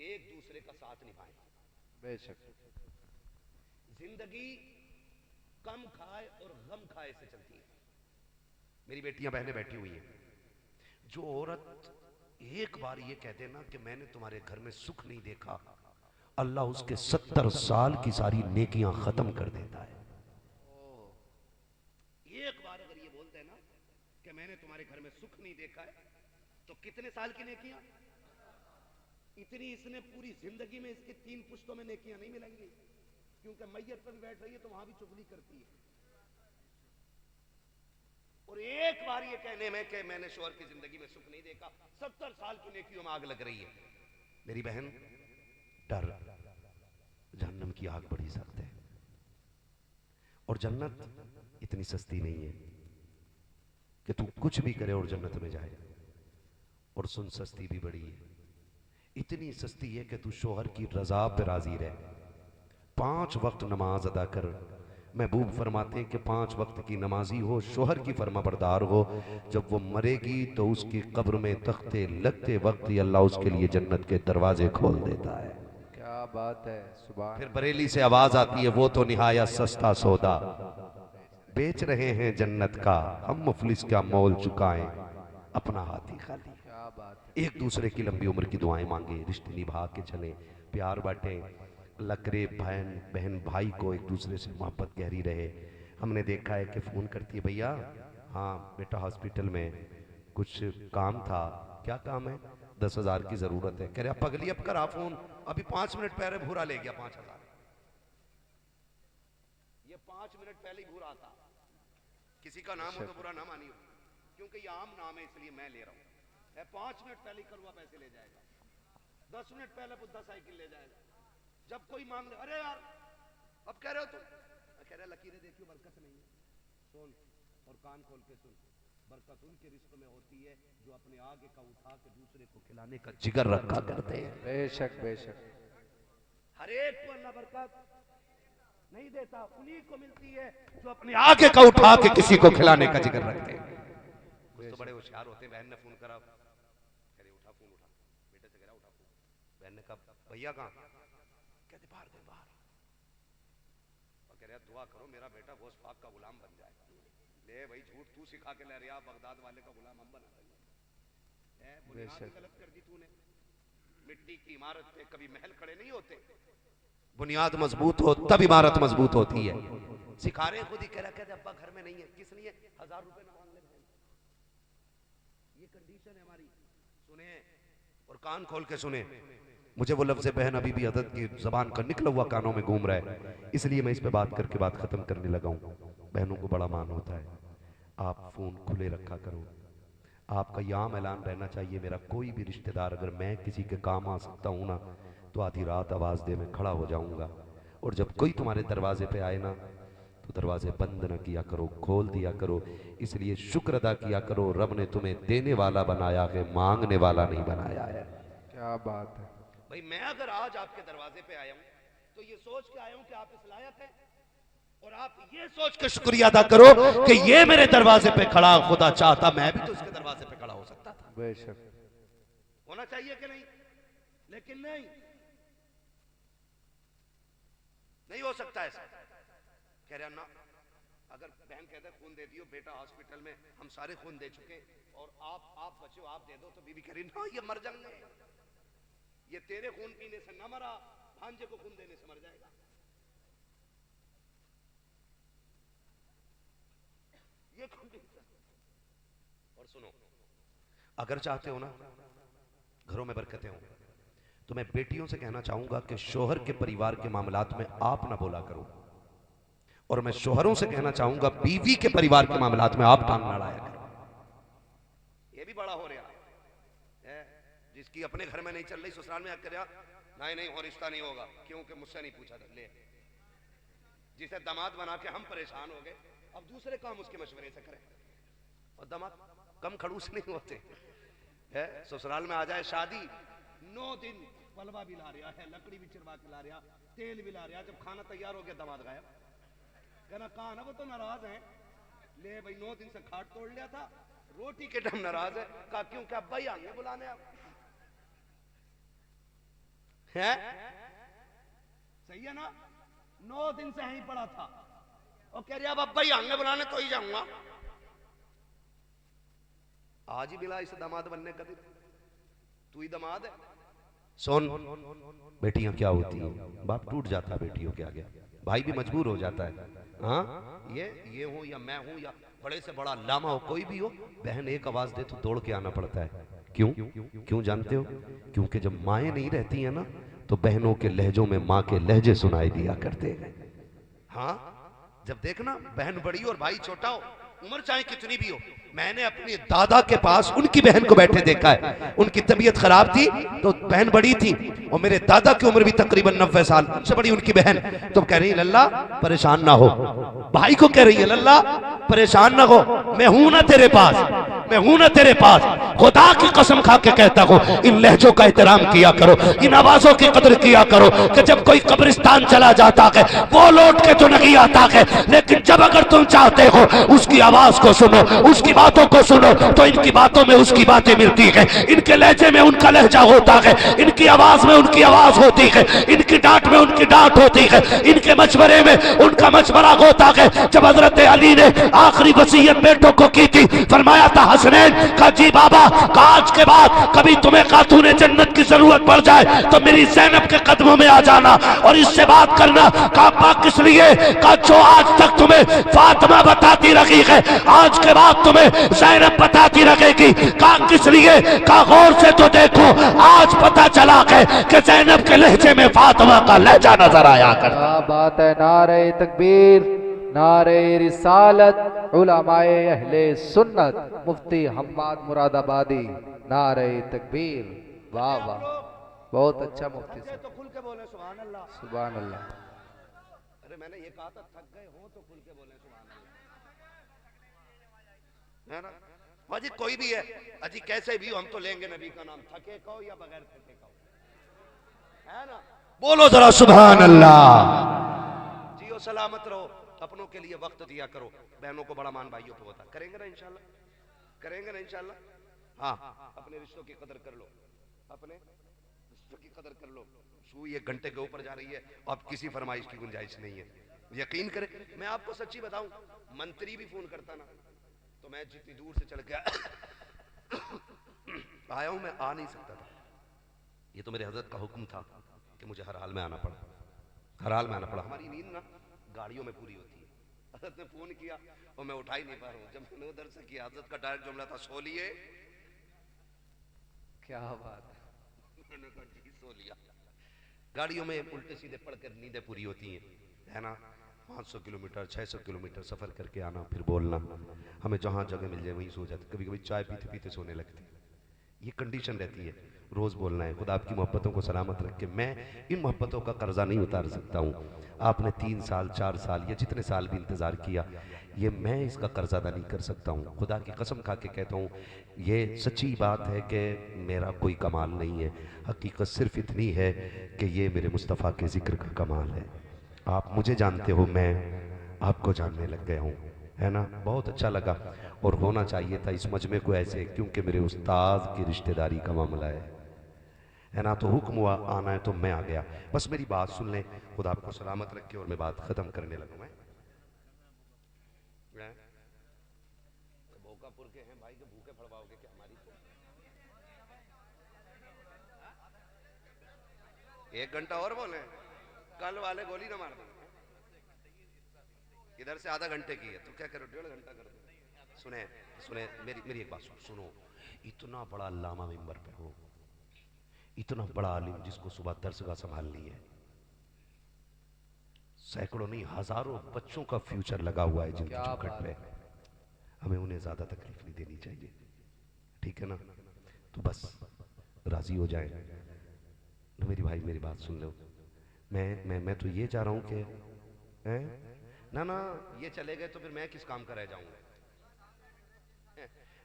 एक दूसरे का साथ निभाएं। बेशक। जिंदगी कम खाए और गम खाए से चलती है। मेरी बेटियां बहनें बैठी हुई हैं, जो औरत एक बार ये कह देना कि मैंने तुम्हारे घर में सुख नहीं देखा, अल्लाह उसके 70 साल की सारी नेकियां खत्म कर देता है। एक बार अगर ये बोल देना कि मैंने तुम्हारे घर में सुख नहीं देखा है, तो कितने साल की नेकियां? इतनी इसने पूरी जिंदगी में इसके 3 पुश्तों में नेकियां नहीं मिलेंगी, क्योंकि मैयत पर बैठ रही है तो वहां भी चुगली करती है। और एक बार ये कहने में कि मैंने शोहर की जिंदगी में सुख नहीं देखा, 70 साल की नेकियों में आग लग रही है। मेरी बहन डर, जहन्नम की आग बड़ी सख्त है और जन्नत इतनी सस्ती नहीं है कि तू कुछ भी करे और जन्नत में जाए। और सुन, सस्ती भी बड़ी है, इतनी सस्ती है कि तू शोहर की रजा पे राजी रहे, 5 वक्त नमाज अदा कर। महबूब फरमाते हैं कि 5 वक्त की नमाजी हो, शोहर की फरमाबरदार हो, जब वो मरेगी तो उसकी कब्र में तख्ते लगते वक्त ही अल्लाह उसके लिए जन्नत के दरवाजे खोल देता है। क्या बात है, सुभान। फिर बरेली से आवाज आती है, वो तो निहाया सस्ता सौदा, बेच रहे हैं जन्नत का, हम मुफलिस क्या मोल चुकाएं, अपना हाथ ही खाली। क्या बात है। एक दूसरे की लंबी उम्र की दुआएं मांगे, रिश्ते निभा के चले, प्यार बांटे, अल्लाह करे बहन भाई को एक दूसरे से मोहब्बत गहरी रहे। हमने देखा है कि फ़ोन करती है, भैया हाँ बेटा हॉस्पिटल में कुछ काम था। क्या काम है? 10,000 की ज़रूरत है। कह रहे पगली अब करा फ़ोन, अभी 5 मिनट पहले भूरा ले गया 5,000। ये 5 मिनट पहले ही भूरा था। किसी का नाम हो तो बुरा ना मानियो, क्योंकि ये आम नाम है इसलिए मैं ले रहा हूँ। 5 मिनट पहले करुआ पैसे ले जाएगा, 10 मिनट पहले बुद्धा साइकिल ले जाएगा। जब कोई मांग ले, अरे यार अब कह रहे हो तुम, कह रहे लकीरें देखियो बरकत नहीं है। सुन और कान खोल के सुन, बरकत उनके रिस्क में होती है जो अपने आगे का उठा के दूसरे को खिलाने का जिगर रखा करते हैं। बेशक बेशक। हर एक को अल्लाह बरकत नहीं देता, उन्हीं को मिलती है जो अपने आगे का उठा के किसी को खिलाने का जिगर रखते हैं। कुछ तो बड़े होशियार होते हैं। बहन ने फोन करा, कह रही उठा फोन, उठा बेटे से कह रहा उठा फोन। बहन ने कहा भैया कहाँ? कहते बाहर गए बाहर। और कह रहा दुआ करो मेरा बेटा गौस पाक का गुलाम बन जाए। ले भाई झूठ तू सिखा के ले रहा, बगदाद वाले का गुलाम हम बना देंगे। बुनियाद गलत कर दी तूने। मिट्टी की इमारत पे कभी महल खड़े नहीं होते, बुनियाद मजबूत हो तब इमारत मजबूत होती है। सिखा रहे खुद ही कह रहा, कहते अब्बा घर में नहीं है, किस लिए? 1000 रुपए ना मांग ले। ये कंडीशन है हमारी। सुने और कान खोल के सुने, मुझे वो लफ्ज़ बहन अभी भी अदद की जबान का निकला हुआ कानों में घूम रहा है, इसलिए मैं इस पे बात करके बात खत्म करने लगा हूँ। बहनों को बड़ा मान होता है, आप फोन खुले रखा करो। आपका याम ऐलान रहना चाहिए, मेरा कोई भी रिश्तेदार अगर मैं किसी के काम आ सकता हूँ ना, तो आधी रात आवाज़ दे मैं खड़ा हो जाऊँगा। और जब कोई तुम्हारे दरवाजे पे आए ना तो दरवाजे बंद न किया करो, खोल दिया करो। इसलिए शुक्र अदा किया करो, रब ने तुम्हें देने वाला बनाया है, मांगने वाला नहीं बनाया है। क्या बात है। भाई मैं अगर आज आपके दरवाजे पे आया हूं तो ये सोच के आया हूं कि आप इस लायक हैं, और आप ये सोच के शुक्रिया अदा करो कि ये मेरे दरवाजे पे खड़ा, खुदा चाहता मैं भी तो इसके दरवाजे पे खड़ा हो सकता था। बेशक होना चाहिए कि नहीं? लेकिन नहीं, नहीं हो सकता ऐसा। कह रहा ना, अगर बहन कहता है खून दे दियो बेटा, हॉस्पिटल में हम सारे खून दे चुके और आप बचो, आप दे दो, तो बीबी कह रही ना ये मर जाएंगे, ये तेरे खून पीने से न मरा, भांजे को खून देने से मर जाएगा। ये और सुनो, अगर चाहते हो ना घरों में बरकतें हो, तो मैं बेटियों से कहना चाहूंगा कि शोहर के परिवार के मामलात में आप ना बोला करो, और मैं शोहरों से कहना चाहूंगा बीवी के परिवार के मामलात में आप टांग लड़ाया करो। ये भी बड़ा हो रहा है, जिसकी अपने घर में नहीं चल रही ससुराल में आकर नहीं नहीं हो रिश्ता नहीं होगा, क्योंकि मुझसे नहीं पूछा ले। जिसे दामाद बना के हम परेशान हो गए, अब दूसरे काम उसके मशवरे से करें। और दामाद कम खड़ूस नहीं होते है, ससुराल में आ जाए शादी, 9 दिन पलवा भी ला रहा है, लकड़ी भी चिरवा के ला रहा, तेल भी ला रहा, जब खाना तैयार हो गया दामाद गायब। कहना कहा ना वो तो नाराज है, ले भाई 9 दिन से खाट तोड़ लिया था, रोटी के टाइम नाराज है। कहा क्यों, क्या भाई आगे बुलाने आप है? सही है ना, 9 दिन से यहीं पड़ा था और कह रही अब अब्बा ही आगे बुलाने तो ही जाऊंगा। आज ही मिला इसे दामाद बनने का दिन, तू ही दामाद है। सुन, बेटियां क्या होती है, बाप टूट जाता है बेटियों के आगे, भाई भी मजबूर हो जाता है। हाँ, ये हो या मैं हूं या बड़े से बड़ा लामा हो, कोई भी हो, बहन एक आवाज दे तो दौड़ के आना पड़ता है। क्यों जानते हो? क्योंकि जब माएँ नहीं रहती है ना, तो बहनों के लहजों में माँ के लहजे सुनाई दिया करते हैं। हाँ, जब देखना बहन बड़ी और भाई छोटा हो, उम्र चाहे कितनी भी हो, मैंने अपने दादा के पास उनकी बहन को बैठे देखा है। उनकी तबीयत खराब थी तो बहन बड़ी थी, और मेरे दादा की उम्र भी तकरीबन 90 साल, उनसे बड़ी उनकी बहन। तो कह रही लल्ला परेशान ना हो, भाई को कह रही है लल्ला परेशान ना हो, मैं हूं ना तेरे पास, मैं हूं ना तेरे पास। खुदा की कसम खा के कहता हूं, इन लहजों का एहतराम किया करो, इन आवाजों की कदर किया करो, कि जब कोई कब्रिस्तान चला जाता है वो लौट के तो नहीं आता है, लेकिन जब अगर तुम चाहते हो उसकी आवाज को सुनो, उसकी बातों को सुनो, तो इनकी बातों में उसकी बातें मिलती है, इनके लहजे में उनका लहजा होता है, इनकी आवाज में उनकी आवाज होती है, इनकी डांट में उनकी डांट होती है, इनके मशवरे में उनका मशवरा होता है। जब हजरत अली ने आखिरी वसीयत बेटों को की थी, फरमाया था हसनैन का जी बाबा, आज के बाद कभी तुम्हें खातूने जन्नत की जरूरत पड़ जाए तो मेरी ज़ैनब के कदमों में आ जाना और इससे बात करना। का किस लिए का जो आज तक तुम्हें फातिमा बताती रही है, आज के बाद तुम्हें ज़ैनब बताती रहेगी। का किस लिए का गौर से तो देखो, आज पता चला है कि ज़ैनब के लहजे में फातिमा का लहजा नजर आया करता। क्या बात है। नारे तकबीर, नारे रिसालत, उलमाए अहले सुन्नत, मुफ्ती हम्माद मुरादाबादी, नारे तकबीर। वाह वाह, बहुत अच्छा मुफ्ती साहब। तो खुल के बोले सुभान अल्लाह, सुभान अल्लाह। अरे मैंने ये कहा था थक गए हो तो खुल के बोले सुभान अल्लाह, है ना? अजी कोई भी है, अजी कैसे भी हो, हम तो लेंगे नबी का नाम, थके कहो या बगैर थके कहो, है ना? बोलो जरा सुभान अल्लाह। जियो सलामत रहो, अपनों के लिए वक्त दिया करो, बहनों को बड़ा मान भाइयों को होता, करेंगे ना इंशाल्लाह, करेंगे ना इंशाल्लाह। हाँ, अपने रिश्तों की कदर कर लो, अपने रिश्तों की कदर कर लो। सुई 1 घंटे के ऊपर जा रही है, अब किसी फरमाइश की गुंजाइश नहीं है, यकीन करें। मैं आपको सच्ची बताऊं, मंत्री भी फोन करता ना तो मैं जितनी दूर से चल के आया हूं, मैं आ नहीं सकता था। ये तो मेरे हजरत का हुक्म था कि मुझे हर हाल में आना पड़ा, हर हाल में आना पड़ा। हमारी नींद ना गाड़ियों में पूरी होती है। हजरत ने फोन किया और मैं उठा ही नहीं पा रहा हूं। जब मैंने उधर से किया, हजरत का डायरेक्ट जुमला था सो लिए। क्या बात है। मैंने कहा जी सो लिया। गाड़ियों में उल्टे सीधे पढ़कर नींदें पूरी होती हैं, है ना? 500 किलोमीटर 600 किलोमीटर सफर करके आना, फिर बोलना, हमें जहां जगह मिल जाए वहीं सो जाते। कभी कभी चाय पीते पीते सोने लगते, ये कंडीशन रहती है, रोज़ बोलना है। खुदा आपकी मोहब्बतों को सलामत रख के मैं इन मोहब्बतों का कर्जा नहीं उतार सकता हूँ। आपने 3 साल 4 साल या जितने साल भी इंतज़ार किया, ये मैं इसका कर्जा अदा नहीं कर सकता हूँ। खुदा की कसम खा के कहता हूँ, ये सच्ची बात है कि मेरा कोई कमाल नहीं है, हकीकत सिर्फ इतनी है कि ये मेरे मुस्तफ़ा के ज़िक्र का कमाल है। आप मुझे जानते हो, मैं आपको जानने लग गया हूँ, है ना। बहुत अच्छा लगा, और होना चाहिए था इस मजमे को ऐसे, क्योंकि मेरे उस्ताद की रिश्तेदारी का मामला है ना। तो हुक्म हुआ आना है तो मैं आ गया। बस मेरी बात सुन लें, खुदा आपको सलामत रखे, और मैं बात ख़त्म करने लगूँ। मैं भोकापुर के हैं भाई, के भूखे फड़वाओगे क्या हमारी? 1 घंटा और बोले, कल वाले गोली ना मार दें। इधर से आधा घंटे की है तो क्या करो, 1.5 घंटा कर दो। सुने सुने मेरी एक बात सुनो। इतना बड़ा अल्लामा मिंबर पे हो, इतना बड़ा आलिम जिसको सुबह दरसगाह संभालनी है, सैकड़ों नहीं हजारों बच्चों का फ्यूचर लगा हुआ है जिनकी चौखट पे, हमें उन्हें ज्यादा तकलीफ नहीं देनी चाहिए, ठीक है ना। तो बस राजी हो जाए। तो मेरी भाई मेरी बात सुन लो। मैं तो ये चाह रहा हूं कि ना ना ये चले गए तो फिर मैं किस काम का रह जाऊंगा।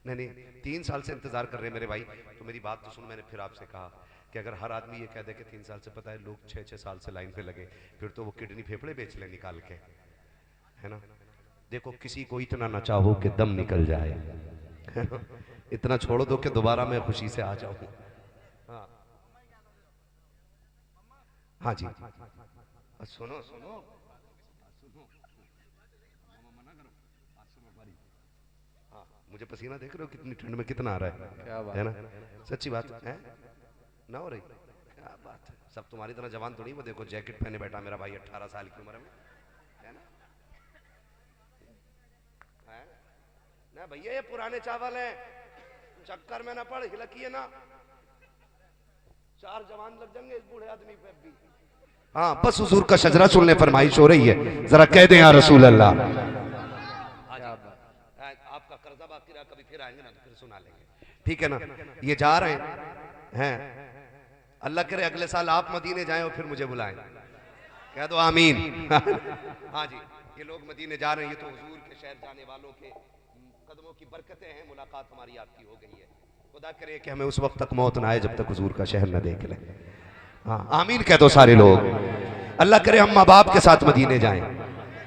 नहीं 3 साल से इंतजार कर रहे हैं मेरे भाई। तो मेरी बात तो सुन, मैंने फिर आपसे कहा कि अगर हर आदमी ये कह दे कि 3 साल से, पता है लोग 6-6 साल से लाइन पे लगे, फिर तो वो किडनी फेफड़े बेच ले निकाल के, है ना। देखो किसी को इतना न चाहो कि दम निकल जाए, है ना? इतना छोड़ दो कि दोबारा मैं खुशी से आ जाऊं। हाँ हाँ जी, सुनो सुनो मुझे पसीना देख रहे हो कितनी ठंड में कितना आ रहा है ना। सच्ची बात है ना, हो रही क्या बात है। सब तुम्हारी तरह जवान तो नहीं, वो देखो जैकेट पहने बैठा मेरा भाई 18 साल की उम्र में, है ना भैया। ये पुराने चावल हैं, चक्कर में ना पड़, हिलकिए ना, 4 जवान लग जाएंगे इस बूढ़े आदमी पे भी। हाँ बस हुजूर का शजरा सुनने फरमाइश हो रही है, जरा कह दें या रसूल अल्लाह। आपका कर्जा बाकी रहा, कभी फिर आएंगे ना तो फिर सुना लेंगे, ठीक है ना। ये जा रहे हैं, अल्लाह करे अगले साल आप मदीने जाएं और फिर मुझे बुलाएं, कह दो आमीन। हाँ जी, ये लोग मदीने जा रहे हैं, ये तो हुजूर के शहर जाने वालों के कदमों की बरकतें हैं, मुलाकात हमारी आपकी हो गई है। खुदा करे कि हमें उस वक्त तक मौत ना आए जब तक हुजूर का शहर न देख लें। हाँ आमीन कह दो सारे लोग। अल्लाह करे हम माँ बाप के साथ मदीने जाएं,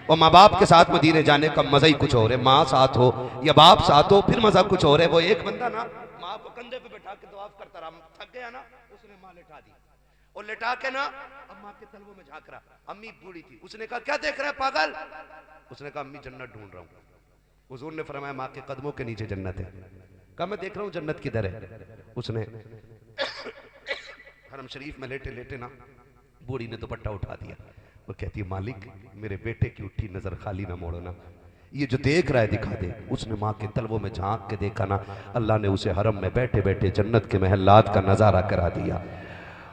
और माँ बाप के साथ मदीने जाने का मजा ही कुछ और है। माँ साथ हो या बाप साथ हो फिर मजा कुछ और है। वो एक बंदा ना माँ को कंधे पे बैठा के दुआ करता रहा, थक गया ना, उसने माँ लेटा दी, और लेटा के ना अब माँ के तलवों में झांक रहा। अम्मी बूढ़ी थी, उसने कहा क्या देख रहा है पागल? उसने कहा अम्मी जन्नत ढूंढ रहा हूँ। हुजूर ने फरमाया माँ के कदमों के नीचे जन्नत है। कहा मैं देख रहा हूँ जन्नत किधर है। उसने हरम शरीफ में लेटे लेटे ना बूढ़ी ने दुपट्टा उठा दिया, वो कहती है मालिक मेरे बेटे की उठी नजर खाली ना मोड़ो ना, ये जो देख रहा है दिखा दे। उसने माँ के तलवों में झांक के देखा ना, अल्लाह ने उसे हरम में बैठे बैठे जन्नत के महलात का नजारा करा दिया।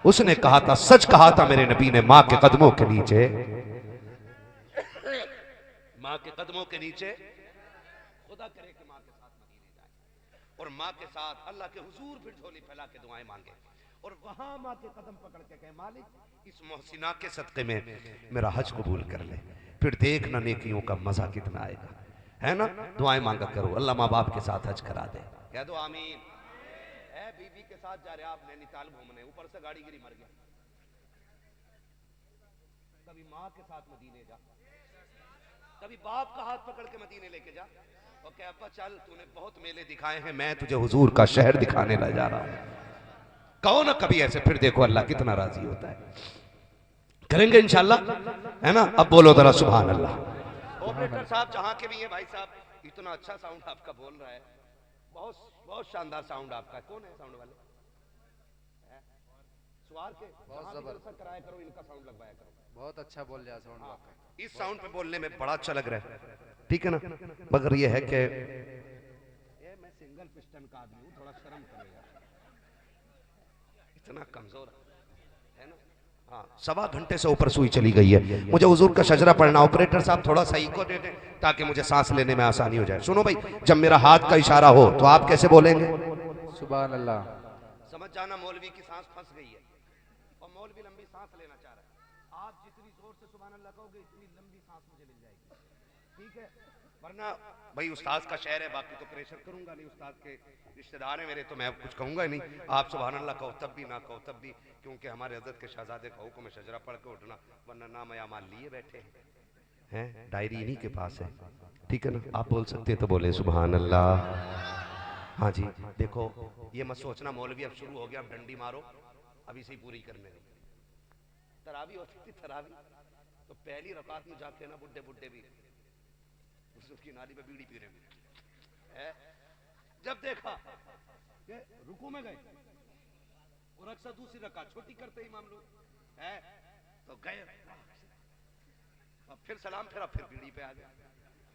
उसने कहा था, सच कहा था मेरे नबी ने, माँ के कदमों के नीचे, माँ के कदमों के नीचे। खुदा करे कि माँ के साथ मदीने जाए और माँ के साथ अल्लाह के हुजूर फिर झोली फैला के दुआएं मांगे, और वहां माँ के कदम पकड़ के कहे मालिक इस मोहसिना के सदक़े में मेरा हज कबूल कर ले, फिर देखना नेकियों का मजा कितना आएगा, है ना। दुआएं मांगा करो, अल्लाह माँ बाप के साथ हज करा दे, कह दो आमीन। है बीबी के साथ जा रहे आप नैनीताल घूमने, ऊपर से गाड़ी गिरी मर गया। कभी माँ के साथ मदीने जा, कभी बाप का हाथ पकड़ के मदीने लेके जा, और कह अब्बा चल तूने बहुत मेले दिखाए हैं, मैं तुझे हुजूर का शहर दिखाने ला जा रहा हूं। कहो ना कभी ऐसे, फिर देखो अल्लाह कितना राजी होता है। करेंगे इंशाल्लाह, है ना। अब बोलो जरा सुभान अल्लाह। ऑपरेटर साहब जहां के भी हैं भाई साहब, इतना अच्छा साउंड आपका बोल रहा है, बहुत बहुत शानदार साउंड आपका। कौन है साउंड वाले? सवार के बहुत जबरदस्त कराया करो, इनका साउंड लगवाया करो, बहुत अच्छा बोल रहा है साउंड आपका। इस साउंड पे बोलने में बड़ा अच्छा लग रहा है, ठीक है ना। मगर ये है कि मैं सिंगल पिस्टन का आदमी हूं, थोड़ा शर्म करेगा, इतना कमजोर है ना। हाँ 1.25 घंटे से ऊपर सुई चली गई है, मुझे हुजूर का शजरा पढ़ना। ऑपरेटर साहब थोड़ा सही को दे दें ताकि मुझे सांस लेने में आसानी हो जाए। सुनो भाई, जब मेरा हाथ का इशारा हो तो आप कैसे बोलेंगे? सुभान अल्लाह। मत जाना मौलवी की सांस फंस गई है और मौलवी लंबी सांस लेना चाह रहा है। आप जितनी जोर से सुभान अल्लाह कहोगे इतनी लंबी सांस मुझे मिल जाएगी, ठीक है? वरना भाई उस्ताद का शहर है, बाकी तो प्रेशर करूंगा नहीं, उस्ताद के रिश्तेदार हैं मेरे, तो मैं कुछ कहूंगा नहीं। आप सुभान अल्लाह कहो तब भी, ना कहो तब भी, क्योंकि हमारे हज़रत के शहजादे का हुक्म है शजरा पढ़ के उठना, वरना नाम अमाल लिए बैठे हैं, डायरी इन्हीं के पास है, ठीक है ना? आप बोल सकते हैं तो बोले सुभान अल्लाह। हाँ जी, देखो ये मत सोचना मौलवी अब शुरू हो गया, अब डंडी मारो, अभी से ही पूरी करने दो। तरावी होती थी, तरावी तो पहली रकात में जाके ना बुड्ढे बुड्ढे भी उसकी नाली पे बीड़ी पी रहे हैं। जब देखा कि रुकू में गए और अक्सर दूसरी रकात छोटी करते इमाम लोग है तो गए, अब फिर सलाम फिर बीड़ी पे आ गया।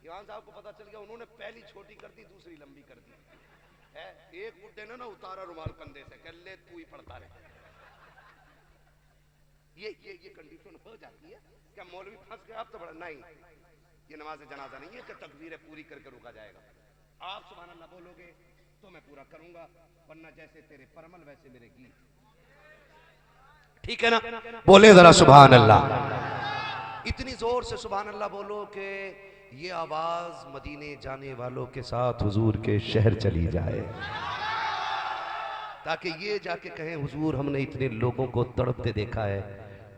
इमाम साहब को पता चल गया, उन्होंने पहली छोटी कर दी, दूसरी लंबी कर दी है। एक बुड्ढे ने ना उतारा रुमाल कंधे से, कह ले तू ही पढ़ता रहे। ये कंडीशन हो जाती है। क्या मौलवी फंस गया अब तो बड़ा नहीं, ये नमाज जनाजा नहीं है कि तकबीरें पूरी करके रुका जाएगा। आप सुभान अल्लाह बोलोगे तो मैं पूरा करूंगा, वरना जैसे तेरे परमल वैसे मेरे गीत, ठीक है ना? बोले जरा सुभान अल्लाह, इतनी जोर से सुभान अल्लाह बोलो कि ये आवाज मदीने जाने वालों के साथ हुजूर के शहर चली जाए, ताकि ये जाके कहें हुजूर हमने इतने लोगों को तड़पते देखा है,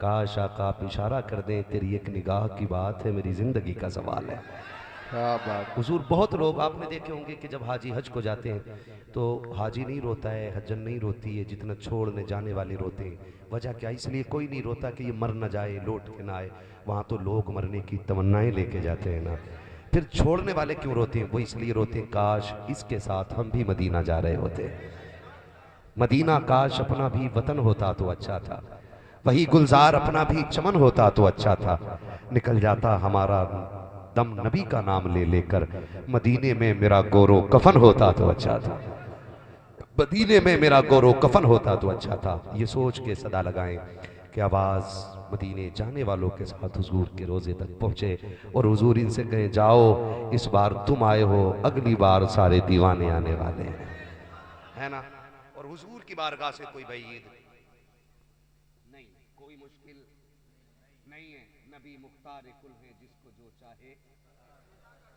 काश आका आप इशारा कर दें, तेरी एक निगाह की बात है, मेरी जिंदगी का सवाल है। क्या बात हुजूर, बहुत लोग आपने देखे होंगे कि जब हाजी हज को जाते हैं तो हाजी नहीं रोता है, हज्जन नहीं रोती है जितना छोड़ने जाने वाले रोते हैं। वजह क्या? इसलिए कोई नहीं रोता कि ये मर न जाए, लौट के ना आए, वहाँ तो लोग मरने की तमन्नाएं लेके जाते हैं ना। फिर छोड़ने वाले क्यों रोते हैं? वो इसलिए रोते हैं काश इसके साथ हम भी मदीना जा रहे होते, मदीना काश अपना भी वतन होता तो अच्छा था, वही गुलजार अपना भी चमन होता तो अच्छा था, निकल जाता हमारा दम नबी का नाम ले लेकर, मदीने में मेरा गोरो कफन होता तो अच्छा था, मदीने में मेरा गोरो कफन होता तो अच्छा था। ये सोच के सदा लगाएं कि आवाज मदीने जाने वालों के साथ हुजूर के रोजे तक पहुंचे और हुजूर इनसे कहें जाओ इस बार तुम आए हो, अगली बार सारे दीवाने आने वाले हैं, है ना? और हुजूर की बारगाह से कोई बईद नहीं, कोई मुश्किल नहीं है। नबी मुख्तार कुल है जिसको जो चाहे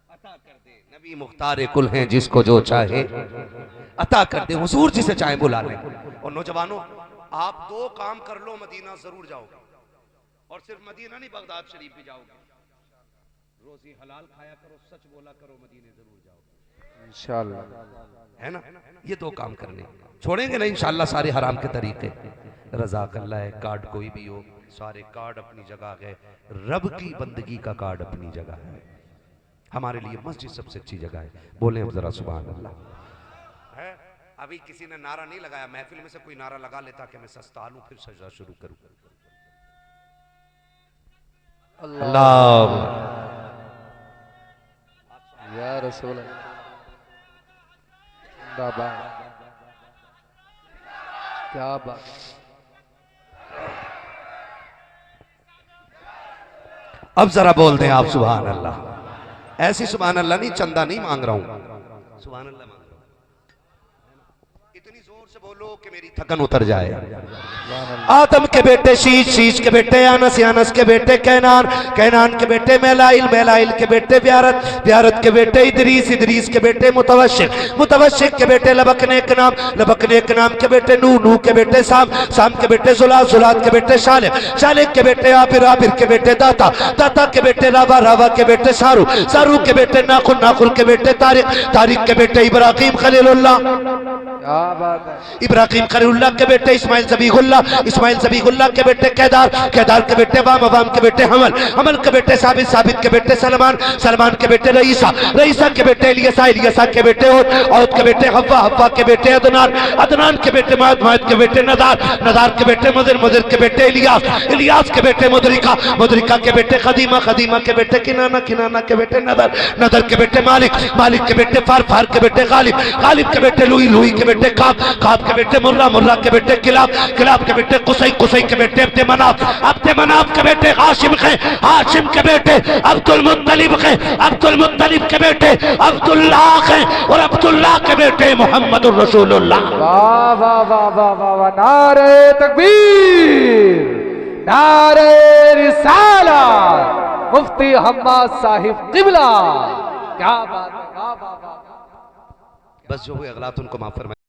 अता कर दे, नबी मुख्तार कुल है जिसको जो चाहे अता कर दे, हुजूर जिसे चाहे बुला ले। और नौजवानों आप दो काम कर लो, मदीना जरूर जाओगे, और सिर्फ मदीना नहीं बगदाद शरीफ भी जाओगे। रोजी हलाल खाया करो, सच बोला करो, मदीने जरूर जाओगे इंशाअल्लाह, है ना? ये दो काम करने, छोड़ेंगे नहीं इंशाअल्लाह सारे हराम के तरीके। रज़ाक अल्लाह है, कार्ड कोई भी हो, सारे कार्ड अपनी जगह है, रब की बंदगी का कार्ड अपनी जगह है, हमारे लिए मस्जिद सबसे अच्छी जगह है। बोले जरा सुभान अल्लाह। है अभी किसी ने नारा नहीं लगाया, महफिल में से कोई नारा लगा लेता कि मैं सस्ता लूं फिर सजदा शुरू करूं। अल्लाह या रसूल अल्लाह, क्या बात। अब जरा बोल दें आप सुभान अल्लाह। ऐसी सुभान अल्लाह नहीं, चंदा नहीं मांग रहा हूं, सुभान अल्लाह मांग रहा हूं। इतनी जोर से बोलो कि मेरी थकन उतर जाए। आदम के बेटे शीश, शीश के बेटे अनस, अनस के बेटे कैनान, कैनान के बेटे मेलाइल, मेलाइल के बेटे ब्यारत, ब्यारत के बेटे इदरीस, इदरीस के बेटे मुतवशिक, मुतवशिक के बेटे लबक ने एक नाम, लबक ने एक नाम के बेटे नूह, नूह के बेटे साम, साम के बेटे जुलाद, जुलाद के बेटे शालिक, शालिक के बेटे आबिर, आबिर के बेटे दाता, दाता के बेटे रावा, रावा के बेटे सारू, सारू के बेटे नाखुन, नाखुन के बेटे तारिक, तारिक के बेटे इब्राहिम खलीलुल्लाह, इब्राहिम खलीलुल्लाह के बेटे इस्माइल ज़बीहुल्लाह, इस्माइल ज़बीहुल्लाह के बेटे केदार, केदार के बेटे वाम, वाम के बेटे हमल, हमल के बेटे साबित, साबित के बेटे सलमान, सलमान के बेटे रईसा, रईसा के बेटे इलियसा, इलियसा के बेटे औद, औद के बेटे हव्वा, हव्वा के बेटे अदनान, अदनान के बेटे माद, माद के बेटे नदार, नदार के बेटे मुदिर, मुदिर के बेटे इलियास, इलियास के बेटे मुदरिका, मुदरिका के बेटे खदीमा, खदीमा के बेटे किनाना, किनाना के बेटे नदर, नदर के बेटे मालिक, मालिक के बेटे फार, फार के बेटे गालिब, गालिब के बेटे लुई, लुई के बेटे काब, काब के बेटे मुर्रा, मुर्रा के बेटे किलाब, किलाब के बेटे कुसै, कुसै के बेटे अब्दे मनाफ, अब्दे मनाफ के बेटे हाशिम के, हाशिम के बेटे अब्दुल मुत्तलिब के, अब्दुल मुत्तलिब के बेटे अब्दुल्लाह के, और अब्दुल्लाह के बेटे मोहम्मद रसूलुल्लाह। वाह वाह वाह वाह वाह वाह, नारे तकबीर, नारे रिसालत, मुफ्ती हम्माद साहिब किबला। क्या बात है, वाह वाह वाह। बस जो हुए अगलात उनको माफ फरमाए।